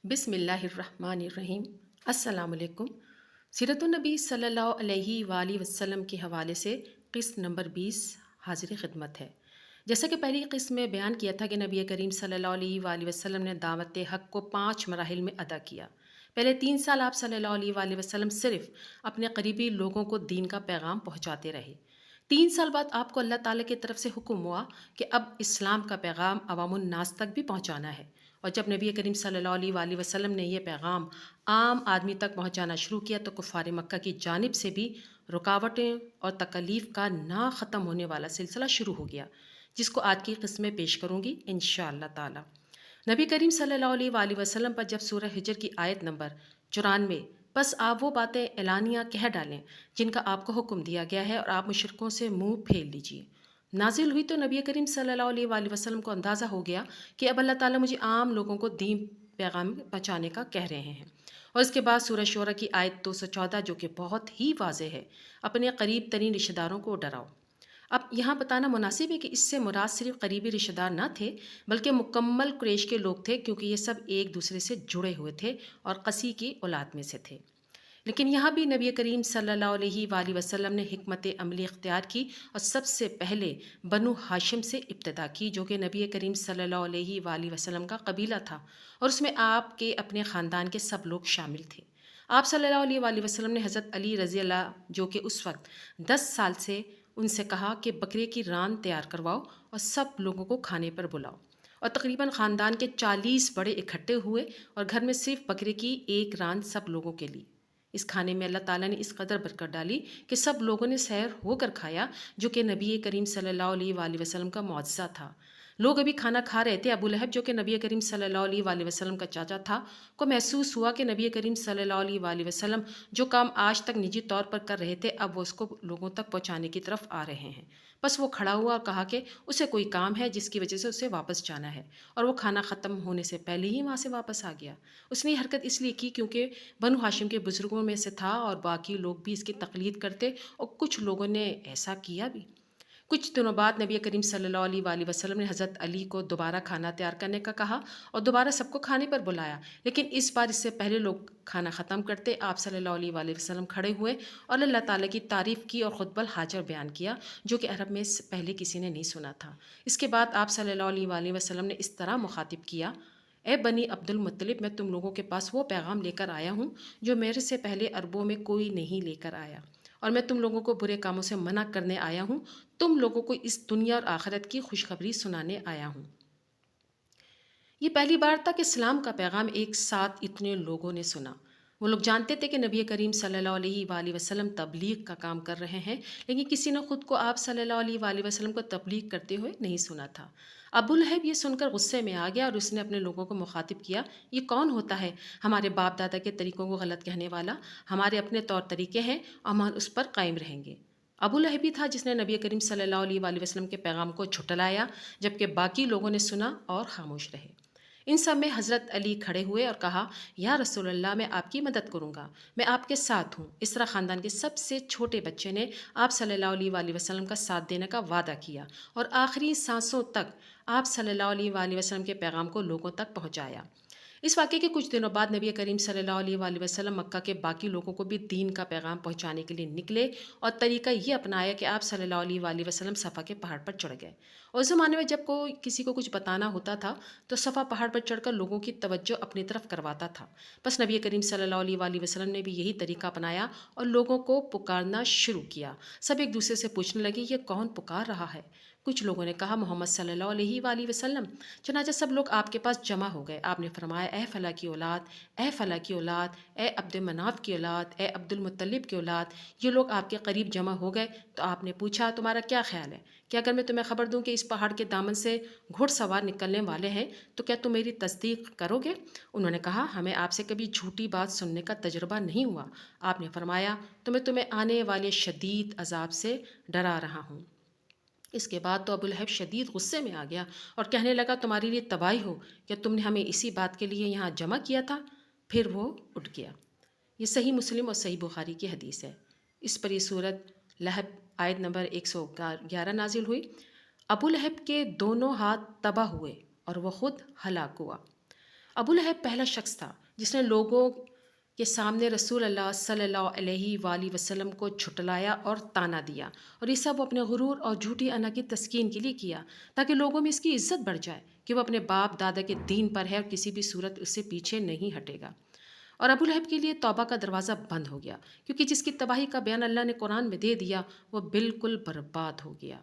بسم اللہ الرحمن الرحیم۔ السلام علیکم۔ سیرت النبی صلی اللہ علیہ وآلہ وسلم کے حوالے سے قسط نمبر 20 حاضر خدمت ہے۔ جیسا کہ پہلی قسط میں بیان کیا تھا کہ نبی کریم صلی اللہ علیہ وآلہ وسلم نے دعوت حق کو 5 مراحل میں ادا کیا۔ پہلے 3 سال آپ صلی اللہ علیہ وآلہ وسلم صرف اپنے قریبی لوگوں کو دین کا پیغام پہنچاتے رہے۔ 3 سال بعد آپ کو اللہ تعالیٰ کی طرف سے حکم ہوا کہ اب اسلام کا پیغام عوام الناس تک بھی پہنچانا ہے، اور جب نبی کریم صلی اللہ علیہ وآلہ وسلم نے یہ پیغام عام آدمی تک پہنچانا شروع کیا تو کفار مکہ کی جانب سے بھی رکاوٹیں اور تکالیف کا نہ ختم ہونے والا سلسلہ شروع ہو گیا، جس کو آج کی قسط میں پیش کروں گی انشاءاللہ تعالی۔ نبی کریم صلی اللہ علیہ وآلہ وسلم پر جب سورہ حجر کی آیت نمبر 94 بس آپ وہ باتیں اعلانیہ کہہ ڈالیں جن کا آپ کو حکم دیا گیا ہے اور آپ مشرکوں سے منہ پھیر لیجیے نازل ہوئی تو نبی کریم صلی اللہ علیہ وآلہ وسلم کو اندازہ ہو گیا کہ اب اللہ تعالیٰ مجھے عام لوگوں کو دین پیغام پہنچانے کا کہہ رہے ہیں، اور اس کے بعد سورہ شورہ کی آیت 214 جو کہ بہت ہی واضح ہے، اپنے قریب ترین رشتہ داروں کو ڈراؤ۔ اب یہاں بتانا مناسب ہے کہ اس سے مراد صرف قریبی رشتہ دار نہ تھے بلکہ مکمل قریش کے لوگ تھے، کیونکہ یہ سب ایک دوسرے سے جڑے ہوئے تھے اور قسی کی اولاد میں سے تھے۔ لیکن یہاں بھی نبی کریم صلی اللہ علیہ وآلہ وسلم نے حکمت عملی اختیار کی اور سب سے پہلے بنو ہاشم سے ابتدا کی، جو کہ نبی کریم صلی اللہ علیہ وآلہ وسلم کا قبیلہ تھا، اور اس میں آپ کے اپنے خاندان کے سب لوگ شامل تھے۔ آپ صلی اللہ علیہ وآلہ وسلم نے حضرت علی رضی اللہ جو کہ اس وقت 10 سال سے ان سے کہا کہ بکرے کی ران تیار کرواؤ اور سب لوگوں کو کھانے پر بلاؤ، اور تقریباً خاندان کے 40 بڑے اکٹھے ہوئے اور گھر میں صرف بکرے کی ایک ران سب لوگوں کے لیے۔ اس کھانے میں اللہ تعالیٰ نے اس قدر برکت ڈالی کہ سب لوگوں نے سیر ہو کر کھایا، جو کہ نبی کریم صلی اللہ علیہ وآلہ وسلم کا معجزہ تھا۔ لوگ ابھی کھانا کھا رہے تھے، ابو لہب جو کہ نبی کریم صلی اللہ علیہ وآلہ وسلم کا چاچا تھا کو محسوس ہوا کہ نبی کریم صلی اللہ علیہ وآلہ وسلم جو کام آج تک نجی طور پر کر رہے تھے اب وہ اس کو لوگوں تک پہنچانے کی طرف آ رہے ہیں۔ بس وہ کھڑا ہوا اور کہا کہ اسے کوئی کام ہے جس کی وجہ سے اسے واپس جانا ہے، اور وہ کھانا ختم ہونے سے پہلے ہی وہاں سے واپس آ گیا۔ اس نے یہ حرکت اس لیے کی کیونکہ بنو ہاشم کے بزرگوں میں سے تھا اور باقی لوگ بھی اس کی تقلید کرتے، اور کچھ لوگوں نے ایسا کیا بھی۔ کچھ دنوں بعد نبی کریم صلی اللہ علیہ وآلہ وسلم نے حضرت علی کو دوبارہ کھانا تیار کرنے کا کہا اور دوبارہ سب کو کھانے پر بلایا، لیکن اس بار اس سے پہلے لوگ کھانا ختم کرتے آپ صلی اللہ علیہ وآلہ وسلم کھڑے ہوئے اور اللہ تعالیٰ کی تعریف کی اور خطبہ الحاجہ بیان کیا، جو کہ عرب میں پہلے کسی نے نہیں سنا تھا۔ اس کے بعد آپ صلی اللہ علیہ وآلہ وسلم نے اس طرح مخاطب کیا: اے بنی عبد المطلب، میں تم لوگوں کے پاس وہ پیغام لے کر آیا ہوں جو میرے سے پہلے عربوں میں کوئی نہیں لے کر آیا، اور میں تم لوگوں کو برے کاموں سے منع کرنے آیا ہوں، تم لوگوں کو اس دنیا اور آخرت کی خوشخبری سنانے آیا ہوں۔ یہ پہلی بار تھا کہ اسلام کا پیغام ایک ساتھ اتنے لوگوں نے سنا۔ وہ لوگ جانتے تھے کہ نبی کریم صلی اللہ علیہ وآلہ وسلم تبلیغ کا کام کر رہے ہیں، لیکن کسی نے خود کو آپ صلی اللہ علیہ وآلہ وسلم کو تبلیغ کرتے ہوئے نہیں سنا تھا۔ ابو لہب یہ سن کر غصے میں آ گیا اور اس نے اپنے لوگوں کو مخاطب کیا: یہ کون ہوتا ہے ہمارے باپ دادا کے طریقوں کو غلط کہنے والا؟ ہمارے اپنے طور طریقے ہیں اور ہم اس پر قائم رہیں گے۔ ابو لہب ہی تھا جس نے نبی کریم صلی اللہ علیہ وآلہ وسلم کے پیغام کو جھٹلایا، جبکہ باقی لوگوں نے سنا اور خاموش رہے۔ ان سب میں حضرت علی کھڑے ہوئے اور کہا: یا رسول اللہ، میں آپ کی مدد کروں گا، میں آپ کے ساتھ ہوں۔ اس طرح خاندان کے سب سے چھوٹے بچے نے آپ صلی اللہ علیہ وآلہ وسلم کا ساتھ دینے کا وعدہ کیا اور آخری سانسوں تک آپ صلی اللہ علیہ وآلہ وسلم کے پیغام کو لوگوں تک پہنچایا۔ اس واقعے کے کچھ دنوں بعد نبی کریم صلی اللہ علیہ وآلہ وسلم مکہ کے باقی لوگوں کو بھی دین کا پیغام پہنچانے کے لیے نکلے اور طریقہ یہ اپنایا کہ آپ صلی اللہ علیہ وآلہ وسلم صفا کے پہاڑ پر چڑھ گئے۔ اس زمانے میں جب کوئی کسی کو کچھ بتانا ہوتا تھا تو صفا پہاڑ پر چڑھ کر لوگوں کی توجہ اپنی طرف کرواتا تھا۔ بس نبی کریم صلی اللہ علیہ وآلہ وسلم نے بھی یہی طریقہ اپنایا اور لوگوں کو پکارنا شروع کیا۔ سب ایک دوسرے سے پوچھنے لگے: یہ کون پکار رہا ہے؟ کچھ لوگوں نے کہا: محمد صلی اللہ علیہ وآلہ وسلم۔ چنانچہ سب لوگ آپ کے پاس جمع ہو گئے۔ آپ نے فرمایا: اے فلاں کی اولاد، اے فلاں کی اولاد، اے عبد مناف کی اولاد، اے عبد المطلب کی اولاد۔ یہ لوگ آپ کے قریب جمع ہو گئے تو آپ نے پوچھا: تمہارا کیا خیال ہے کہ اگر میں تمہیں خبر دوں کہ اس پہاڑ کے دامن سے گھڑ سوار نکلنے والے ہیں تو کیا تم میری تصدیق کرو گے؟ انہوں نے کہا: ہمیں آپ سے کبھی جھوٹی بات سننے کا تجربہ نہیں ہوا۔ آپ نے فرمایا: تو میں تمہیں آنے والے شدید عذاب سے ڈرا رہا ہوں۔ اس کے بعد تو ابو لہب شدید غصے میں آ گیا اور کہنے لگا: تمہاری لیے تباہی ہو، کیا تم نے ہمیں اسی بات کے لیے یہاں جمع کیا تھا؟ پھر وہ اٹھ گیا۔ یہ صحیح مسلم اور صحیح بخاری کی حدیث ہے۔ اس پر یہ سورت لہب آیت نمبر 111 نازل ہوئی۔ ابو لہب کے دونوں ہاتھ تباہ ہوئے اور وہ خود ہلاک ہوا۔ ابو لہب پہلا شخص تھا جس نے لوگوں کے سامنے رسول اللہ صلی اللہ علیہ وآلہ وسلم کو جھٹلایا اور طعنہ دیا، اور یہ سب وہ اپنے غرور اور جھوٹی انا کی تسکین کے لیے کیا، تاکہ لوگوں میں اس کی عزت بڑھ جائے کہ وہ اپنے باپ دادا کے دین پر ہے اور کسی بھی صورت اس سے پیچھے نہیں ہٹے گا۔ اور ابو لہب کے لیے توبہ کا دروازہ بند ہو گیا، کیونکہ جس کی تباہی کا بیان اللہ نے قرآن میں دے دیا وہ بالکل برباد ہو گیا۔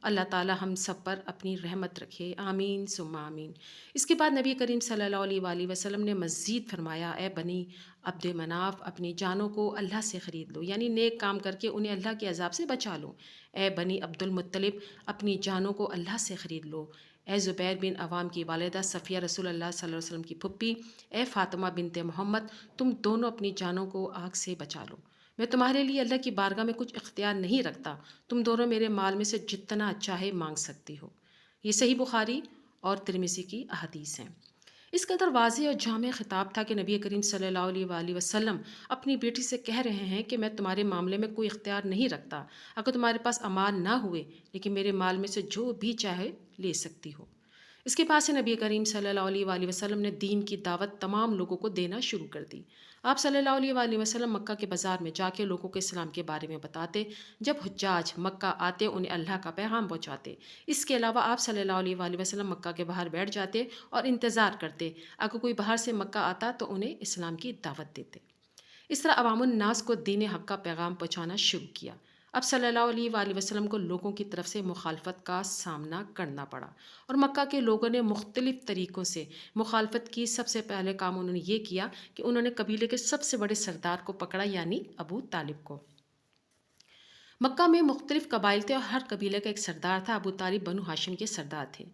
اللہ تعالی ہم سب پر اپنی رحمت رکھے، آمین ثم آمین۔ اس کے بعد نبی کریم صلی اللہ علیہ وآلہ وسلم نے مزید فرمایا، اے بنی عبد مناف، اپنی جانوں کو اللہ سے خرید لو، یعنی نیک کام کر کے انہیں اللہ کے عذاب سے بچا لو۔ اے بنی عبد المطلب، اپنی جانوں کو اللہ سے خرید لو۔ اے زبیر بن عوام کی والدہ صفیہ رسول اللہ صلی اللہ علیہ وسلم کی پھپھی، اے فاطمہ بنت محمد، تم دونوں اپنی جانوں کو آگ سے بچا لو۔ میں تمہارے لیے اللہ کی بارگاہ میں کچھ اختیار نہیں رکھتا، تم دونوں میرے مال میں سے جتنا چاہے مانگ سکتی ہو۔ یہ صحیح بخاری اور ترمذی کی احادیث ہیں۔ اس قدر واضح اور جامع خطاب تھا کہ نبی کریم صلی اللہ علیہ وآلہ وسلم اپنی بیٹی سے کہہ رہے ہیں کہ میں تمہارے معاملے میں کوئی اختیار نہیں رکھتا، اگر تمہارے پاس امال نہ ہوئے لیکن میرے مال میں سے جو بھی چاہے لے سکتی ہو۔ اس کے بعد سے نبی کریم صلی اللہ علیہ وآلہ وسلم نے دین کی دعوت تمام لوگوں کو دینا شروع کر دی۔ آپ صلی اللہ علیہ وآلہ وسلم مکہ کے بازار میں جا کے لوگوں کو اسلام کے بارے میں بتاتے، جب حجاج مکہ آتے انہیں اللہ کا پیغام پہنچاتے۔ اس کے علاوہ آپ صلی اللہ علیہ وآلہ وسلم مکہ کے باہر بیٹھ جاتے اور انتظار کرتے، اگر کوئی باہر سے مکہ آتا تو انہیں اسلام کی دعوت دیتے۔ اس طرح عوام الناس کو دین حق کا پیغام پہنچانا شروع کیا۔ اب صلی اللہ علیہ وآلہ وسلم کو لوگوں کی طرف سے مخالفت کا سامنا کرنا پڑا، اور مکہ کے لوگوں نے مختلف طریقوں سے مخالفت کی۔ سب سے پہلے کام انہوں نے یہ کیا کہ انہوں نے قبیلے کے سب سے بڑے سردار کو پکڑا، یعنی ابو طالب کو۔ مکہ میں مختلف قبائل تھے اور ہر قبیلے کا ایک سردار تھا۔ ابو طالب بنو ہاشم کے سردار تھے۔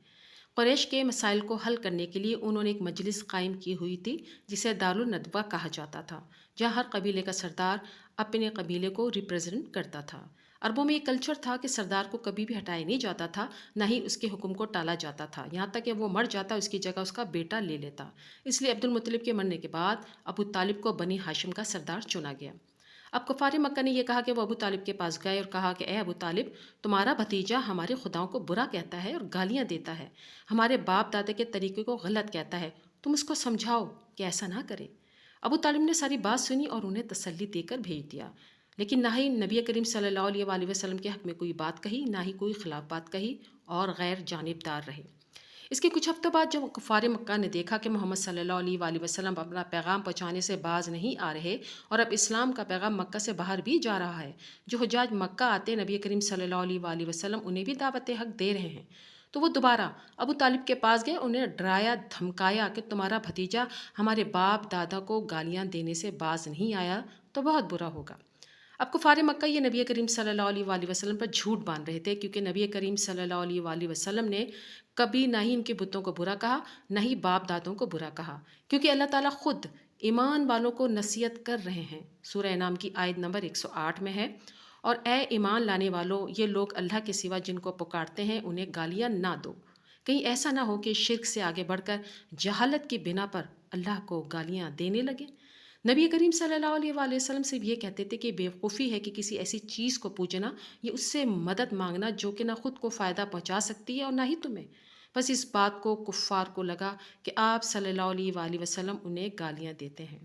قریش کے مسائل کو حل کرنے کے لیے انہوں نے ایک مجلس قائم کی ہوئی تھی جسے دارالندوہ کہا جاتا تھا، جہاں ہر قبیلے کا سردار اپنے قبیلے کو ریپرزینٹ کرتا تھا۔ عربوں میں یہ کلچر تھا کہ سردار کو کبھی بھی ہٹایا نہیں جاتا تھا، نہ ہی اس کے حکم کو ٹالا جاتا تھا، یہاں تک کہ وہ مر جاتا اس کی جگہ اس کا بیٹا لے لیتا۔ اس لیے عبد المطلب کے مرنے کے بعد ابو طالب کو بنی ہاشم کا سردار چنا گیا۔ اب کفار مکہ نے یہ کہا کہ وہ ابو طالب کے پاس گئے اور کہا کہ اے ابو طالب، تمہارا بھتیجا ہمارے خداؤں کو برا کہتا ہے اور گالیاں دیتا ہے، ہمارے باپ دادا کے طریقے کو غلط کہتا ہے، تم اس کو سمجھاؤ کہ ایسا نہ کرے۔ ابو طالب نے ساری بات سنی اور انہیں تسلی دے کر بھیج دیا، لیکن نہ ہی نبی کریم صلی اللہ علیہ وآلہ وسلم کے حق میں کوئی بات کہی، نہ ہی کوئی خلاف بات کہی، اور غیر جانبدار رہے۔ اس کے کچھ ہفتوں بعد جب کفار مکہ نے دیکھا کہ محمد صلی اللہ علیہ وآلہ وسلم اپنا پیغام پہنچانے سے باز نہیں آ رہے اور اب اسلام کا پیغام مکہ سے باہر بھی جا رہا ہے، جو حجاج مکہ آتے نبی کریم صلی اللہ علیہ وآلہ وسلم انہیں بھی دعوت حق دے رہے ہیں، تو وہ دوبارہ ابو طالب کے پاس گئے، انہیں ڈرایا دھمکایا کہ تمہارا بھتیجا ہمارے باپ دادا کو گالیاں دینے سے باز نہیں آیا تو بہت برا ہوگا۔ اب کفار مکہ یہ نبی کریم صلی اللہ علیہ وآلہ وسلم پر جھوٹ باندھ رہے تھے، کیونکہ نبی کریم صلی اللہ علیہ وآلہ وسلم نے کبھی نہ ہی ان کے بتوں کو برا کہا، نہ ہی باپ دادوں کو برا کہا، کیونکہ اللہ تعالیٰ خود ایمان والوں کو نصیحت کر رہے ہیں۔ سورہ انعام کی آیت نمبر 108 میں ہے، اور اے ایمان لانے والوں، یہ لوگ اللہ کے سوا جن کو پکارتے ہیں انہیں گالیاں نہ دو، کہیں ایسا نہ ہو کہ شرک سے آگے بڑھ کر جہالت کی بنا پر اللہ کو گالیاں دینے لگے۔ نبی کریم صلی اللہ علیہ وآلہ وسلم سے بھی یہ کہتے تھے کہ بیوقوفی ہے کہ کسی ایسی چیز کو پوجنا، یہ اس سے مدد مانگنا جو کہ نہ خود کو فائدہ پہنچا سکتی ہے اور نہ ہی تمہیں۔ بس اس بات کو کفار کو لگا کہ آپ صلی اللہ علیہ وآلہ وسلم انہیں گالیاں دیتے ہیں۔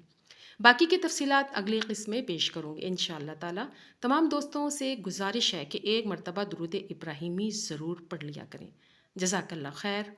باقی کی تفصیلات اگلی قسم میں پیش کروں گی انشاءاللہ تعالی۔ تمام دوستوں سے گزارش ہے کہ ایک مرتبہ درود ابراہیمی ضرور پڑھ لیا کریں۔ جزاک اللہ خیر۔